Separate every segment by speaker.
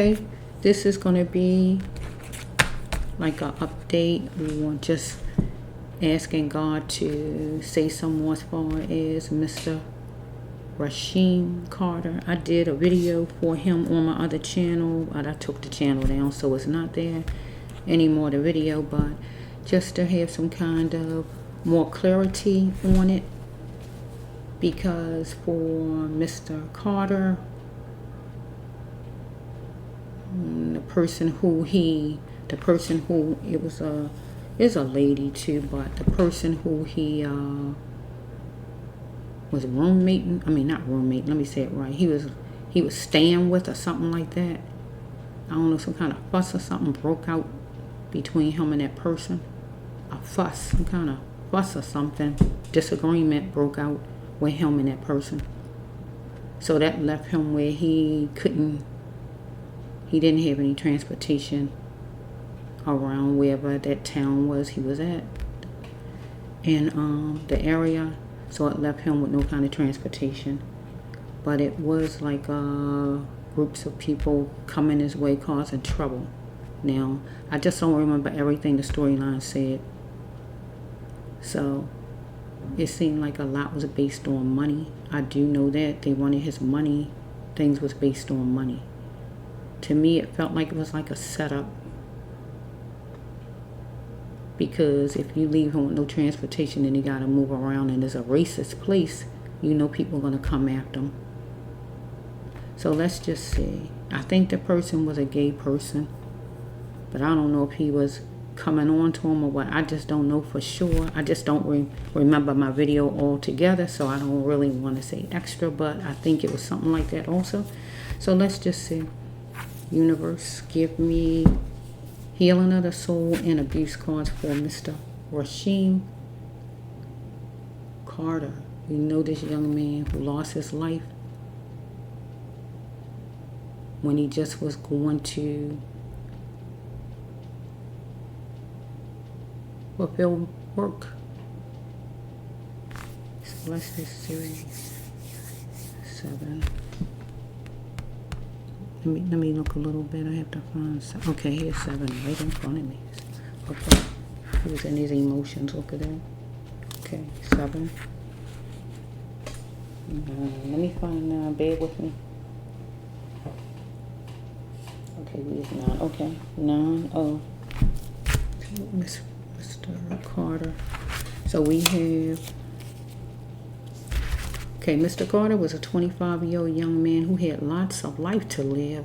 Speaker 1: Okay, this is going to be like an update or just asking God to say some more as far as Mr. Rasheem Carter. I did a video for him on my other channel, but I took the channel down, so it's not there anymore, the video, but just to have some kind of more clarity on it, because for Mr. Carter, the person who it was is a lady too, but the person who he was roommating, I mean not roommate, let me say it right, he was staying with or something like that. I don't know, some kind of fuss or something broke out between him and that person. A fuss, some kind of fuss or something, disagreement broke out with him and that person. So that left him where he didn't have any transportation around wherever that town was he was at in the area. So it left him with no kind of transportation. But it was like groups of people coming his way causing trouble. Now, I just don't remember everything the storyline said. So it seemed like a lot was based on money. I do know that they wanted his money. Things was based on money. To me, it felt like it was like a setup. Because if you leave him with no transportation and he got to move around and it's a racist place, you know people are going to come after him. So let's just see. I think the person was a gay person. But I don't know if he was coming on to him or what. I just don't know for sure. I just don't remember my video altogether, so I don't really want to say extra, but I think it was something like that also. So let's just see. Universe, give me healing of the soul and abuse cards for Mr. Rasheem Carter. You know this young man who lost his life when he just was going to fulfill work. So let's just see. 7. Let me look a little bit. I have to find some. Okay, here's 7 right in front of me. Okay, he was in his emotions. Look at that. Okay, 7. Let me find. Bear with me. Okay, we have 9. Okay, 9. Oh, Mr. Carter. So we have. Okay, Mr. Carter was a 25-year-old young man who had lots of life to live.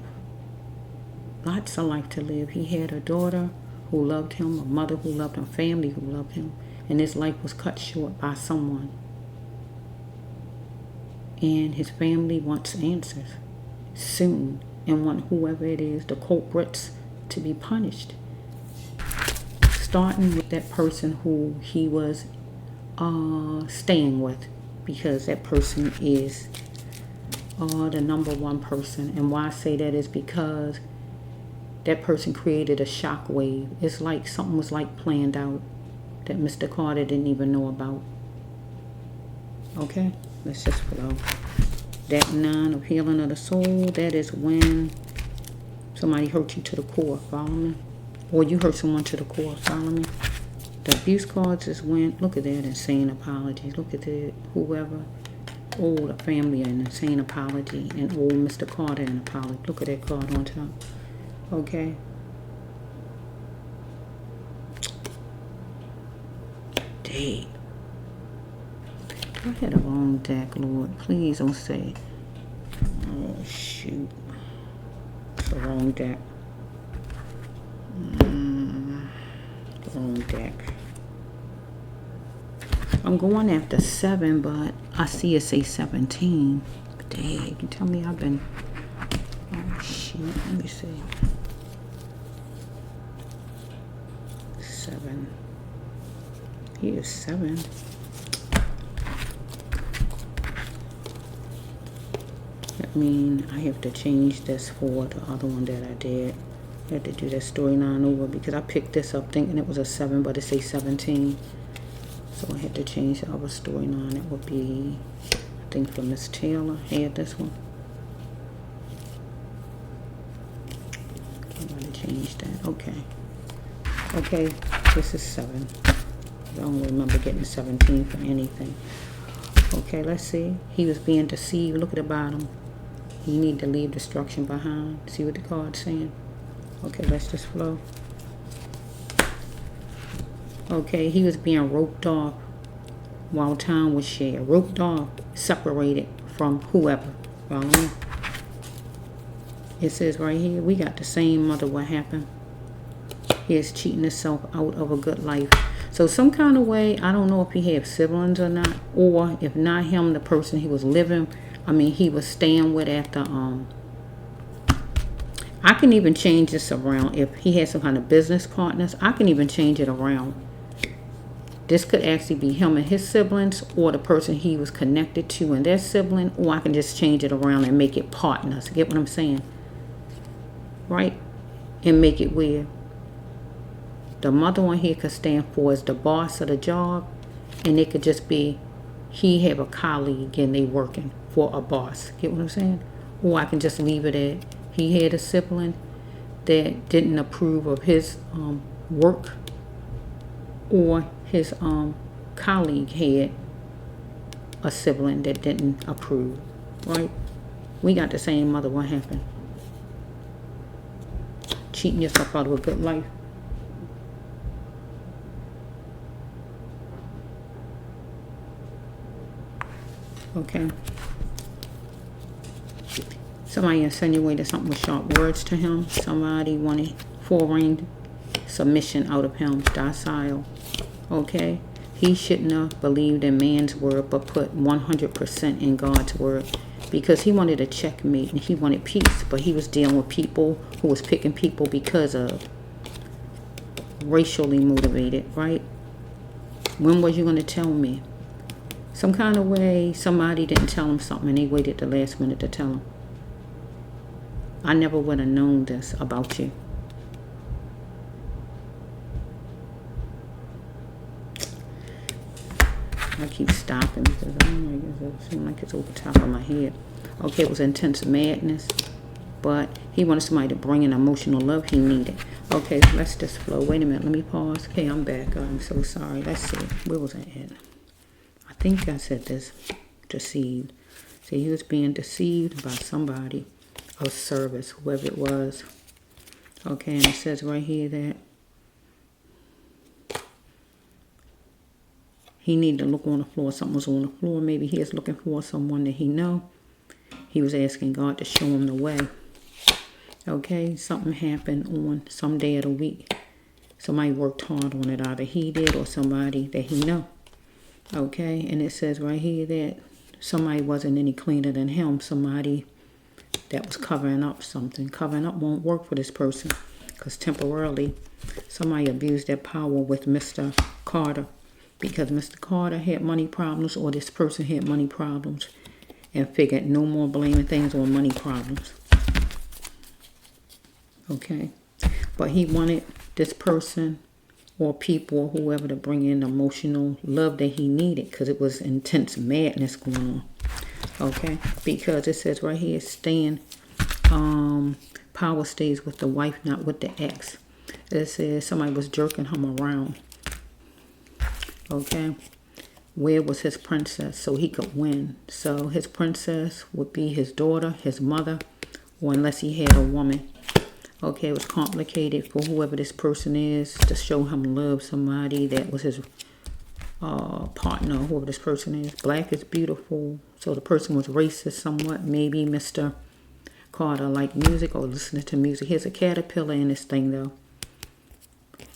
Speaker 1: Lots of life to live. He had a daughter who loved him, a mother who loved him, family who loved him, and his life was cut short by someone. And his family wants answers soon and want whoever it is, the culprits, to be punished. Starting with that person who he was staying with. Because that person is the number one person. And why I say that is because that person created a shock wave. It's like something was like planned out that Mr. Carter didn't even know about. Okay, let's just flow. That 9 of healing of the soul, that is when somebody hurt you to the core, follow me? Or you hurt someone to the core, follow me? The abuse cards is when, look at that, insane apology. Look at that, whoever. Oh, the family, an insane apology. And old Mr. Carter, an apology. Look at that card on top. Okay. Dang. I had a wrong deck, Lord. Please don't say. Oh, shoot. It's the wrong deck. Wrong deck. I'm going after 7, but I see it say 17. Dang, you tell me I've been. Oh shoot, let me see. 7. Here's 7. That means I have to change this for the other one that I did. I had to do that storyline over because I picked this up thinking it was a 7, but it says 17. So I had to change the other storyline. It would be, I think, for Miss Taylor. I had this one. change that. Okay, this is 7. I don't remember getting 17 for anything. Okay, let's see. He was being deceived. Look at the bottom. You need to leave destruction behind. See what the card's saying? Okay, let's just flow. Okay, he was being roped off while time was shared. Roped off, separated from whoever. Follow me? It says right here, we got the same mother. What happened? He is cheating himself out of a good life. So some kind of way, I don't know if he had siblings or not, or if not him, the person he was living, he was staying with after, I can even change this around. If he had some kind of business partners, I can even change it around. This could actually be him and his siblings, or the person he was connected to and their sibling, or I can just change it around and make it partners. Get what I'm saying? Right? And make it where the mother on here could stand for is the boss of the job, and it could just be he have a colleague and they working for a boss. Get what I'm saying? Or I can just leave it at he had a sibling that didn't approve of his work, or his colleague had a sibling that didn't approve. Right? We got the same mother. What happened? Cheating yourself out of a good life. Okay. Somebody insinuated something with sharp words to him. Somebody wanted foreign submission out of him. Docile. Okay. He shouldn't have believed in man's word, but put 100% in God's word. Because he wanted a checkmate and he wanted peace. But he was dealing with people who was picking people because of racially motivated, right? When was you going to tell me? Some kind of way, somebody didn't tell him something and they waited the last minute to tell him. I never would have known this about you. I keep stopping because I don't know, it seems like it's over the top of my head. Okay, it was intense madness, but he wanted somebody to bring in emotional love he needed. Okay, let's just flow. Wait a minute, let me pause. Okay, I'm back. I'm so sorry. Let's see. Where was I at? I think I said this. Deceived. See, he was being deceived by somebody of service, whoever it was. Okay, and it says right here that he needed to look on the floor. Something was on the floor. Maybe he is looking for someone that he know. He was asking God to show him the way. Okay, something happened on some day of the week. Somebody worked hard on it. Either he did or somebody that he know. Okay, and it says right here that somebody wasn't any cleaner than him. Somebody that was covering up something. Covering up won't work for this person because temporarily somebody abused their power with Mr. Carter because Mr. Carter had money problems, or this person had money problems, and figured no more blaming things on money problems. Okay, but he wanted this person or people, whoever, to bring in emotional love that he needed because it was intense madness going on. Okay, because it says right here, staying, power stays with the wife, not with the ex. It says somebody was jerking him around. Okay, where was his princess so he could win? So his princess would be his daughter, his mother, or unless he had a woman. Okay, it was complicated for whoever this person is to show him love, somebody that was his partner, whoever this person is. Black is beautiful. So the person was racist somewhat. Maybe Mr. Carter liked music or listening to music. Here's a caterpillar in this thing though.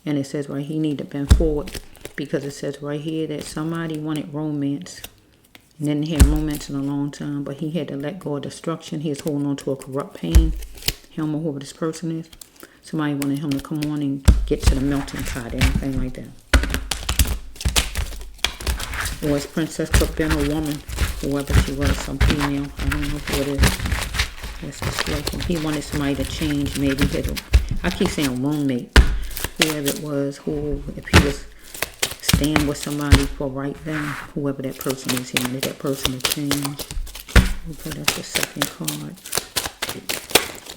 Speaker 1: And it says right, he needed to bend forward because it says right here that somebody wanted romance and didn't have romance in a long time, but he had to let go of destruction. He was holding on to a corrupt pain. Him or whoever this person is. Somebody wanted him to come on and get to the melting pot, anything like that. Or his princess could have been a woman, whoever she was, some female. I don't know who it is. That's the slogan. He wanted somebody to change, maybe I keep saying roommate. Whoever it was, who, if he was staying with somebody for right then, whoever that person is, he wanted that person to change. Okay, that's the second card.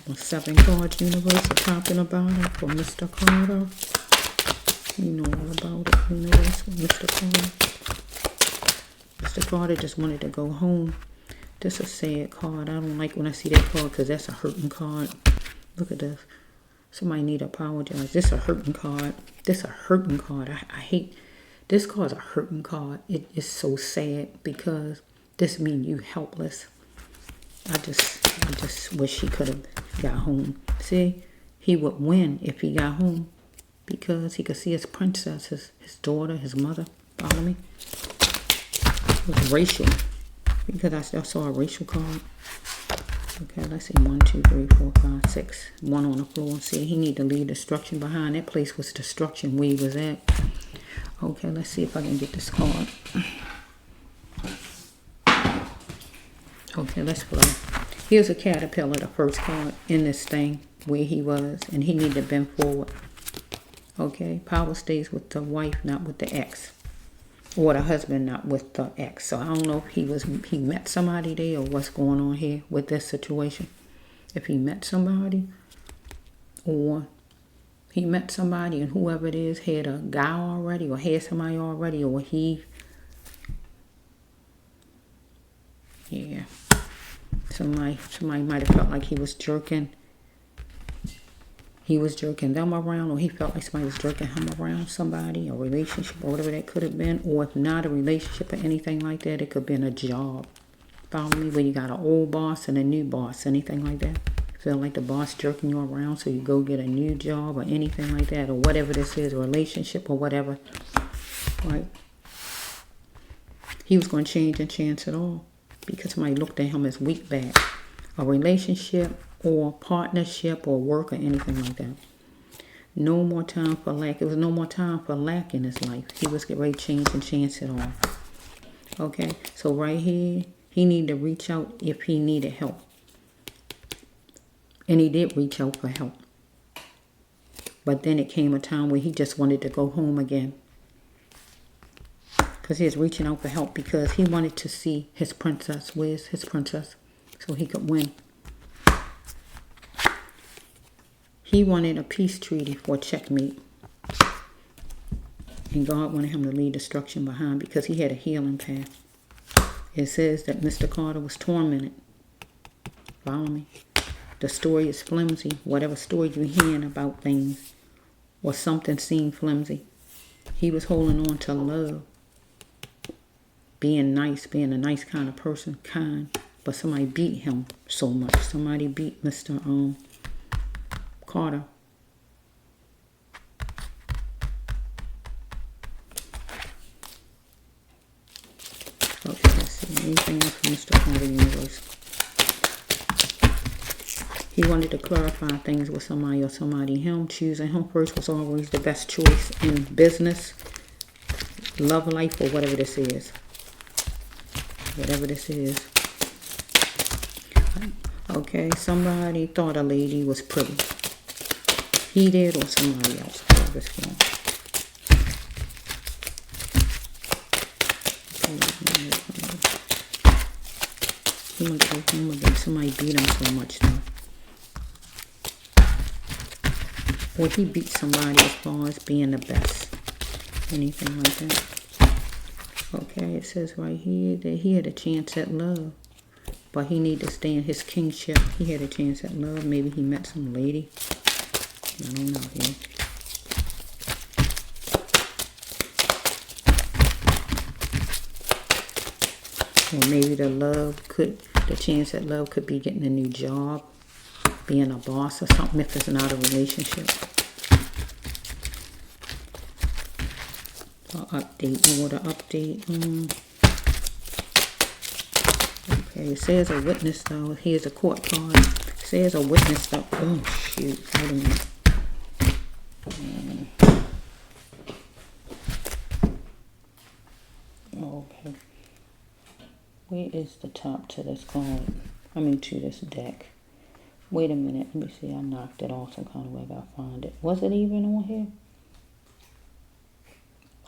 Speaker 1: My 7 cards universe, the top and the bottom for Mr. Carter. You know all about it, universe with Mr. Carter. Mr. Carter just wanted to go home. This is a sad card. I don't like when I see that card because that's a hurting card. Look at this. Somebody need to apologize. This is a hurting card. This is a hurting card. I hate this card's a hurting card. It is so sad because this means you helpless. I just wish he could have got home. See, he would win if he got home because he could see his princess, his daughter, his mother. Follow me? It was racial because I saw a racial card. Okay, let's see. 1, 2, 3, 4, 5, 6. 1 on the floor. See, he need to leave destruction behind. That place was destruction where he was at. Okay, let's see if I can get this card. Okay, let's play. Here's a caterpillar, the first card in this thing where he was, and he need to bend forward. Okay, power stays with the wife, not with the ex, or the husband, not with the ex. So I don't know if he met somebody there or what's going on here with this situation. If he met somebody, or he met somebody and whoever it is had a guy already, or had somebody already, or yeah. Somebody might have felt like he was jerking. He was jerking them around, or he felt like somebody was jerking him around, somebody, a relationship, or whatever that could have been. Or if not a relationship or anything like that, it could have been a job. Follow me? Where you got an old boss and a new boss, anything like that. Feel like the boss jerking you around, so you go get a new job or anything like that, or whatever this is, a relationship or whatever. Right? He was going to change and chance it all because somebody looked at him as weak back. A relationship or partnership or work or anything like that. No more time for lack. It was no more time for lack in his life. He was getting ready to change and chance it all. Okay, so right here, he needed to reach out if he needed help. And he did reach out for help. But then it came a time where he just wanted to go home again. Because he was reaching out for help because he wanted to see his princess. Where's his princess? So he could win. He wanted a peace treaty for a checkmate. And God wanted him to leave destruction behind because he had a healing path. It says that Mr. Carter was tormented. Follow me? The story is flimsy. Whatever story you're hearing about things or something seemed flimsy. He was holding on to love. Being nice, being a nice kind of person, kind. But somebody beat him so much. Somebody beat Mr. Carter. Okay, let's see. Anything else from Mr. Carter universe? He wanted to clarify things with somebody or somebody. Him choosing him first was always the best choice in business, love life, or whatever this is. Whatever this is. Okay, somebody thought a lady was pretty. He did or somebody else. This one. He wanted to go home again. Somebody beat him so much though. Or he beat somebody as far as being the best. Anything like that. Okay, it says right here that he had a chance at love. But he needed to stay in his kingship. He had a chance at love. Maybe he met some lady. I don't know here. Or maybe the chance at love could be getting a new job. Being a boss or something if it's not a relationship. Order update. Okay, it says a witness though. Here's a court card. It says a witness though. Oh shoot, wait a minute. Okay. Where is the top to this card? I mean to this deck. Wait a minute, let me see, I knocked it off some kind of way. I gotta find it. Was it even on here?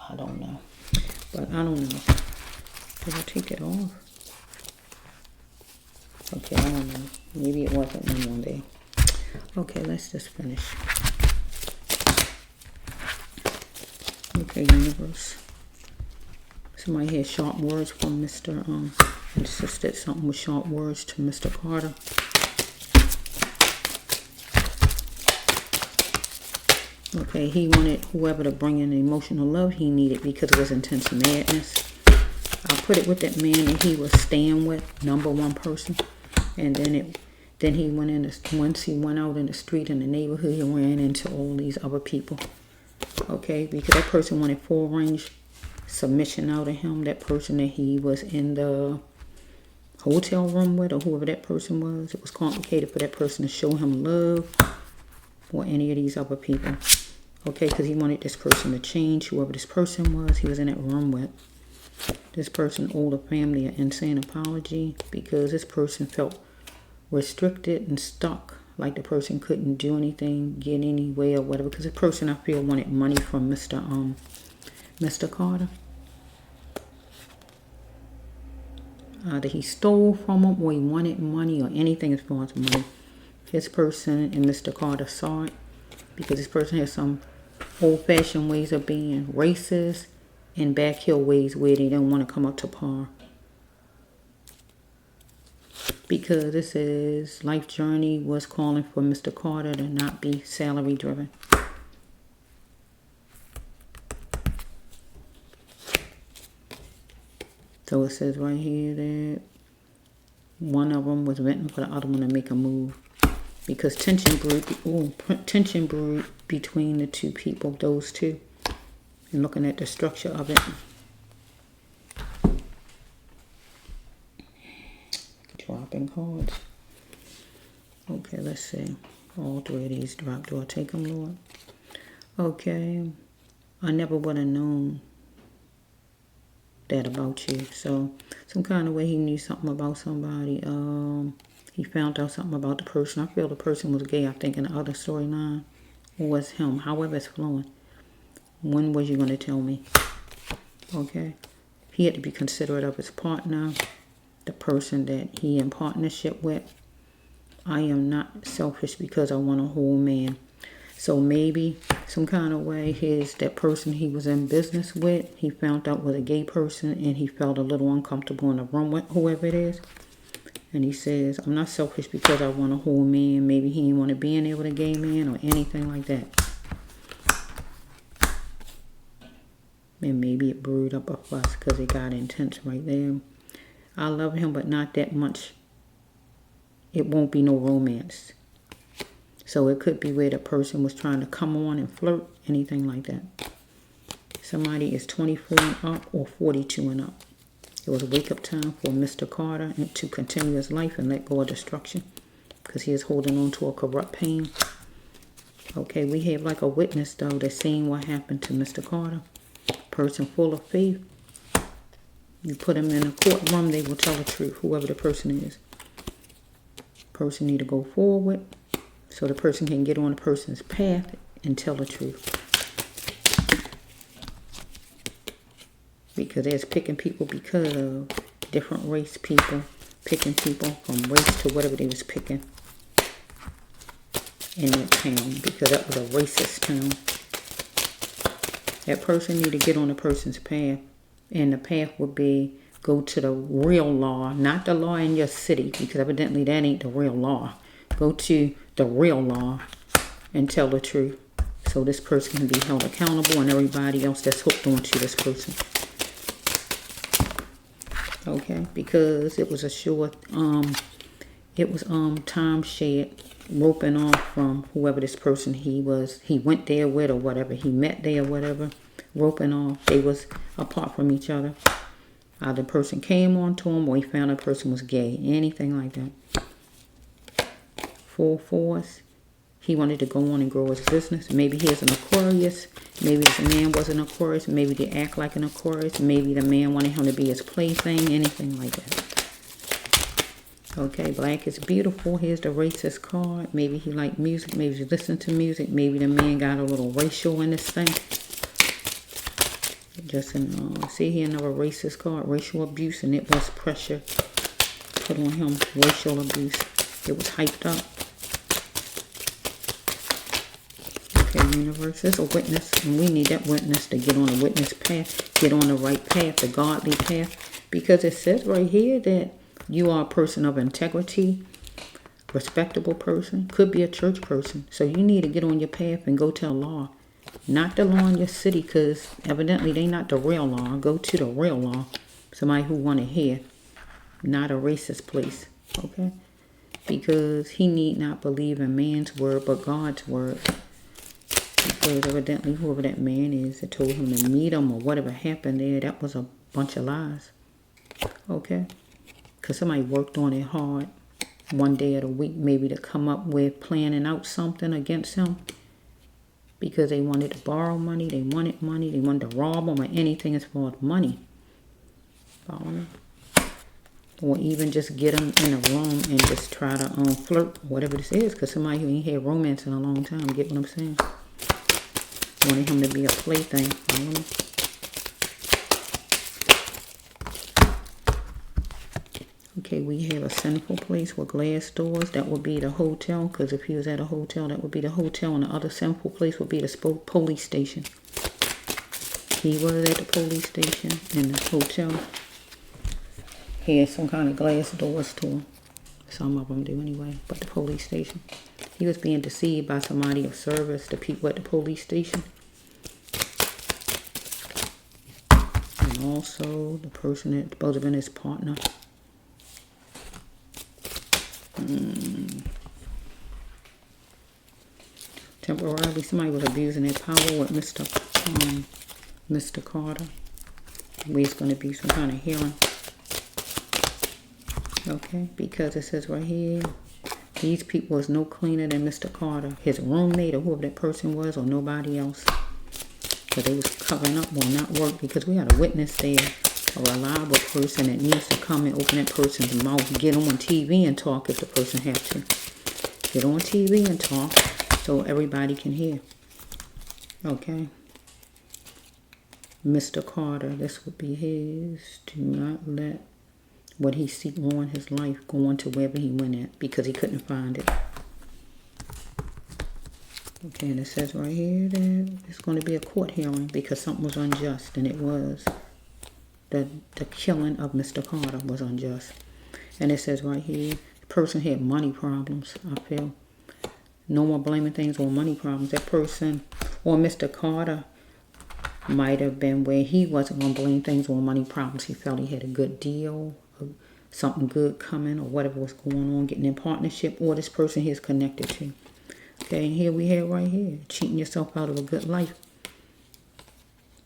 Speaker 1: I don't know. But I don't know. Did I take it off? Okay, I don't know. Maybe it wasn't in one day. Okay, let's just finish. Okay, universe. Somebody had sharp words from Mr. Insisted something with sharp words to Mr. Carter. Okay, he wanted whoever to bring in the emotional love he needed because it was intense madness. I'll put it with that man that he was staying with, #1 person. And then he went in, once he went out in the street in the neighborhood, he ran into all these other people. Okay, because that person wanted full range submission out of him. That person that he was in the hotel room with, or whoever that person was, it was complicated for that person to show him love or any of these other people. Okay, because he wanted this person to change, whoever this person was he was in that room with. This person owed a family an insane apology because this person felt restricted and stuck, like the person couldn't do anything, get anywhere or whatever, because this person I feel wanted money from Mr. Carter. Either he stole from him or he wanted money or anything as far as money. This person and Mr. Carter saw it because this person has some old-fashioned ways of being racist and backhill ways where they don't want to come up to par. Because this is life journey was calling for Mr. Carter to not be salary driven. So it says right here that one of them was waiting for the other one to make a move. Because tension brewed between the two people, those two. And looking at the structure of it. Dropping cards. Okay, let's see. All three of these drop. Do I take them, Lord? Okay. I never would have known that about you. So, some kind of way he knew something about somebody. He found out something about the person. I feel the person was gay, I think, in the other storyline. Or was him. However it's flowing. When was you going to tell me? Okay. He had to be considerate of his partner. The person that he in partnership with. I am not selfish because I want a whole man. So maybe some kind of way that person he was in business with, he found out was a gay person and he felt a little uncomfortable in the room with whoever it is. And he says, I'm not selfish because I want a whole man. Maybe he didn't want to be in there with a gay man or anything like that. And maybe it brewed up a fuss because it got intense right there. I love him, but not that much. It won't be no romance. So it could be where the person was trying to come on and flirt, anything like that. Somebody is 24 and up or 42 and up. It was a wake-up time for Mr. Carter to continue his life and let go of destruction because he is holding on to a corrupt pain. Okay, we have like a witness, though, that's seeing what happened to Mr. Carter. Person full of faith. You put him in a courtroom, they will tell the truth, whoever the person is. Person need to go forward so the person can get on the person's path and tell the truth. Because there's picking people because of different race people, picking people from race to whatever they was picking in that town, because that was a racist town. That person need to get on the person's path, and the path would be go to the real law, not the law in your city, because evidently that ain't the real law. Go to the real law and tell the truth, so this person can be held accountable and everybody else that's hooked onto this person. Okay, because it was a short, time shared, roping off from whoever this person he went there with or whatever, he met there or whatever, roping off. They was apart from each other. Either the person came on to him or he found a person was gay, anything like that. Full force. He wanted to go on and grow his business. Maybe he is an Aquarius. Maybe this man was an Aquarius. Maybe they act like an Aquarius. Maybe the man wanted him to be his plaything. Anything like that. Okay, black is beautiful. Here's the racist card. Maybe he liked music. Maybe he listened to music. Maybe the man got a little racial in this thing. Just see here another racist card. Racial abuse, and it was pressure put on him. Racial abuse. It was hyped up. Okay, universe, there's a witness, and we need that witness to get on the witness path, get on the right path, the godly path, because it says right here that you are a person of integrity, respectable person, could be a church person. So you need to get on your path and go to the law. Not the law in your city, because evidently they not the real law. Go to the real law. Somebody who want to hear. Not a racist place. Okay? Because he need not believe in man's word, but God's word. Because evidently whoever that man is that told him to meet him or whatever happened there, that was a bunch of lies. Okay? Because somebody worked on it hard one day of the week maybe to come up with planning out something against him. Because they wanted to borrow money, they wanted to rob him or anything as far as money. Follow me? Or even just get him in a room and just try to flirt, whatever this is. Because somebody who ain't had romance in a long time, get what I'm saying? Wanted him to be a plaything. Follow me? Okay, we have a sinful place with glass doors. That would be the hotel, because if he was at a hotel, that would be the hotel, and the other sinful place would be the police station. He was at the police station, and the hotel had some kind of glass doors to him. Some of them do anyway, but the police station. He was being deceived by somebody of service, the people at the police station. And also the person that's supposed to have been his partner. Temporarily, somebody was abusing their power with Mr. Carter. There's going to be some kind of hearing. Okay, because it says right here, these people was no cleaner than Mr. Carter, his roommate or whoever that person was, or nobody else. Because they was covering up will not work, because we had a witness there, a reliable person that needs to come and open that person's mouth, get on TV and talk if the person has to. Get on TV and talk so everybody can hear. Okay. Mr. Carter, this would be his. Do not let what he seek on his life go on to wherever he went at, because he couldn't find it. Okay, and it says right here that it's going to be a court hearing because something was unjust, and it was. The killing of Mr. Carter was unjust. And it says right here, the person had money problems, I feel. No more blaming things on money problems. That person, or Mr. Carter, might have been where he wasn't going to blame things on money problems. He felt he had a good deal, something good coming, or whatever was going on, getting in partnership, or this person he is connected to. Okay, and here we have right here, cheating yourself out of a good life.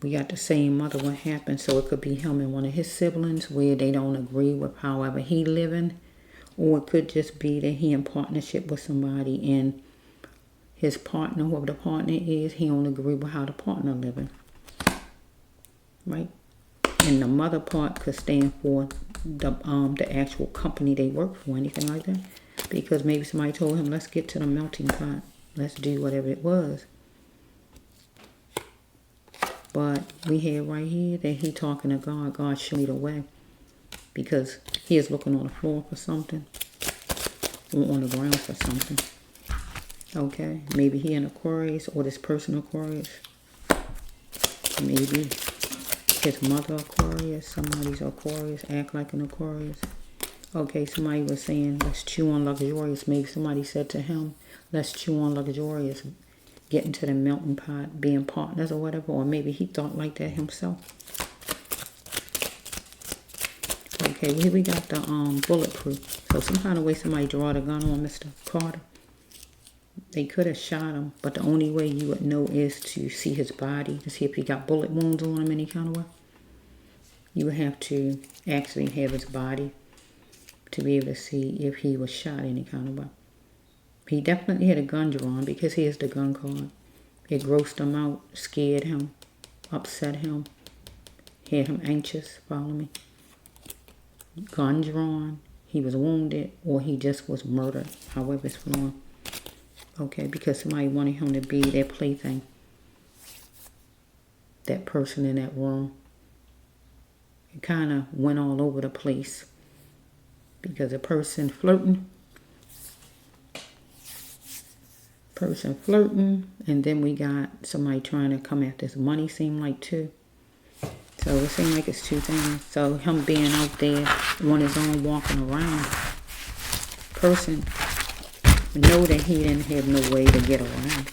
Speaker 1: We got the same mother what happened, so it could be him and one of his siblings where they don't agree with however he living, or it could just be that he in partnership with somebody and his partner, whoever the partner is, he don't agree with how the partner living. Right? And the mother part could stand for the actual company they work for, anything like that. Because maybe somebody told him, let's get to the melting pot. Let's do whatever it was. But we hear right here that he talking to God. God show me the way. Because he is looking on the floor for something. Or on the ground for something. Okay. Maybe he in Aquarius, or this person Aquarius. Maybe his mother Aquarius. Somebody's Aquarius. Act like an Aquarius. Okay, somebody was saying, let's chew on luxurious. Maybe somebody said to him, let's chew on luxurious. Get into the melting pot, being partners or whatever. Or maybe he thought like that himself. Okay, here we got the bulletproof. So some kind of way somebody draw the gun on Mr. Carter. They could have shot him, but the only way you would know is to see his body, to see if he got bullet wounds on him any kind of way. You would have to actually have his body to be able to see if he was shot any kind of way. He definitely had a gun drawn because he is the gun card. It grossed him out, scared him, upset him, had him anxious, follow me. Gun drawn, he was wounded, or he just was murdered, however it's flowing. Okay, because somebody wanted him to be their plaything. That person in that room. It kind of went all over the place. Because a person flirting, person flirting, and then we got somebody trying to come after his money, seem like too. So it seems like it's two things. So him being out there on his own, walking around, person know that he didn't have no way to get around.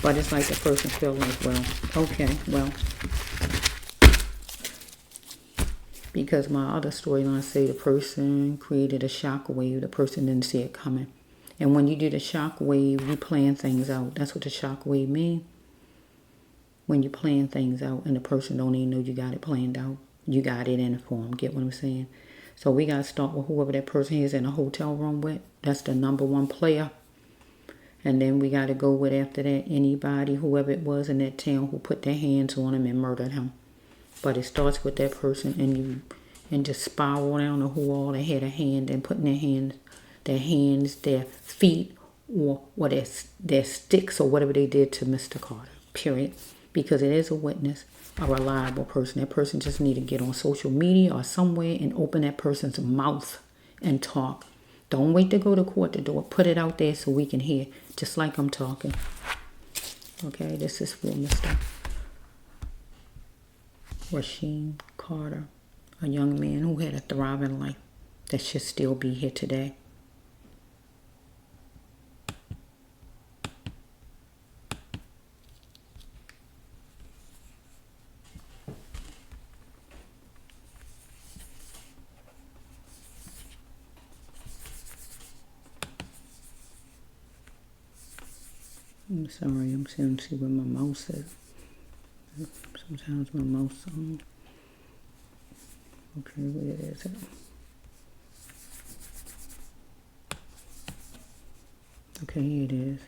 Speaker 1: But it's like the person feel like, well, okay, well, because my other storyline say the person created a shock wave, the person didn't see it coming. And when you do the shock wave, you plan things out. That's what the shock wave mean. When you plan things out and the person don't even know you got it planned out. You got it in a form. Get what I'm saying? So we got to start with whoever that person is in a hotel room with. That's the number one player. And then we got to go with, after that, anybody, whoever it was in that town who put their hands on him and murdered him. But it starts with that person, and just spiral down to who all they had a hand and putting their feet, or their sticks or whatever they did to Mr. Carter. Period. Because it is a witness, a reliable person. That person just need to get on social media or somewhere and open that person's mouth and talk. Don't wait to go to court to do it. Put it out there so we can hear, just like I'm talking. Okay, this is for Mr. Rasheem Carter, a young man who had a thriving life that should still be here today. I'm sorry, I'm trying to see where my mouse is. Sometimes my mouse on. Okay, where is it? Okay, here it is.